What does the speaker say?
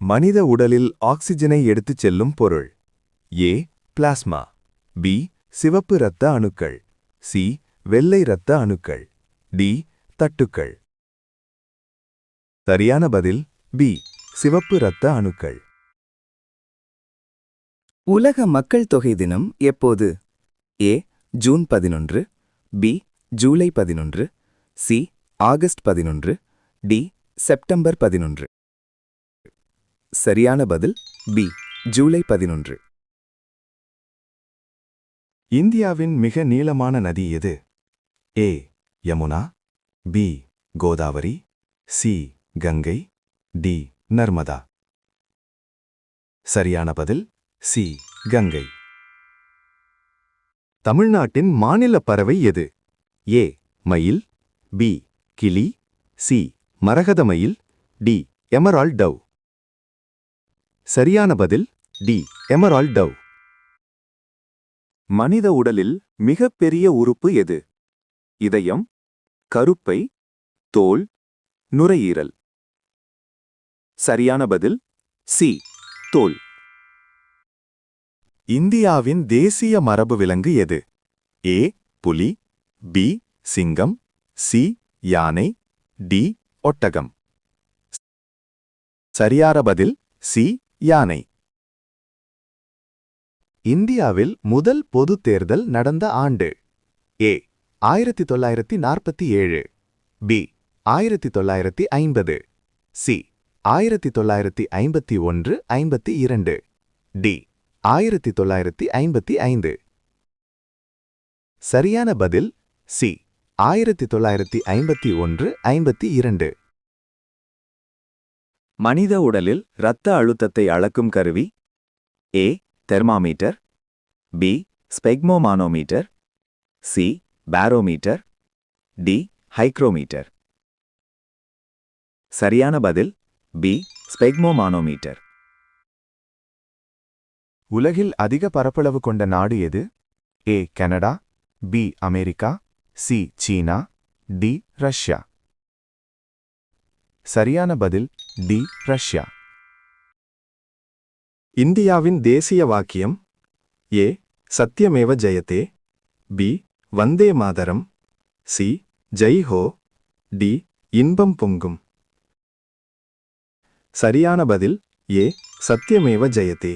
மனித உடலில் ஆக்சிஜனை எடுத்துச் செல்லும் பொருள். ஏ பிளாஸ்மா. பி சிவப்பு இரத்த அணுக்கள். சி வெள்ளை இரத்த அணுக்கள். டி தட்டுக்கள். சரியான பதில் பி சிவப்பு இரத்த அணுக்கள். உலக மக்கள் தொகை தினம் எப்போது? A June 11, B July 11, C August 11, D September 11. சரியான பதில் பி ஜூலை 11. இந்தியாவின் மிக நீளமான நதி எது? A Yamuna. B Godavari. C Gangai. D Narmada. சரியான பதில் சி கங்கை. தமிழ்நாட்டின் மாநில பறவை எது? ஏ மயில். பி கிளி. சி மரகத மயில். D emerald dove. சரியான பதில் டி எமரால்ட் டவ். மனித உடலில் மிகப்பெரிய உறுப்பு எது? இதயம், கருப்பை, தோல், நுரையீரல். சரியான பதில் சி தோல். இந்தியாவின் தேசிய மரபு விலங்கு எது? ஏ புலி. பி சிங்கம். சி யானை. டி ஒட்டகம். சரியான பதில் சி யானை. இந்தியாவில் முதல் பொதுத் தேர்தல் நடந்த ஆண்டு. ஏ 1947. பி 1950. சி 1951-52. டி 1955. சரியான பதில் சி 1951-52. மனித உடலில் இரத்த அழுத்தத்தை அளக்கும் கருவி. A thermometer. B sphygmomanometer. C barometer. D hygrometer. சரியான பதில் பி ஸ்பெக்மோமானோமீட்டர். உலகில் அதிக பரப்பளவு கொண்ட நாடு எது? A Canada. B America. C சீனா. டி ரஷ்யா. சரியான பதில் டி ரஷ்யா. இந்தியாவின் தேசிய வாக்கியம். A Satyameva Jayate. B Vande Mataram. C Jai Ho. D இன்பம் பொங்கும். சரியான பதில் ஏ சத்யமேவ ஜெயதே.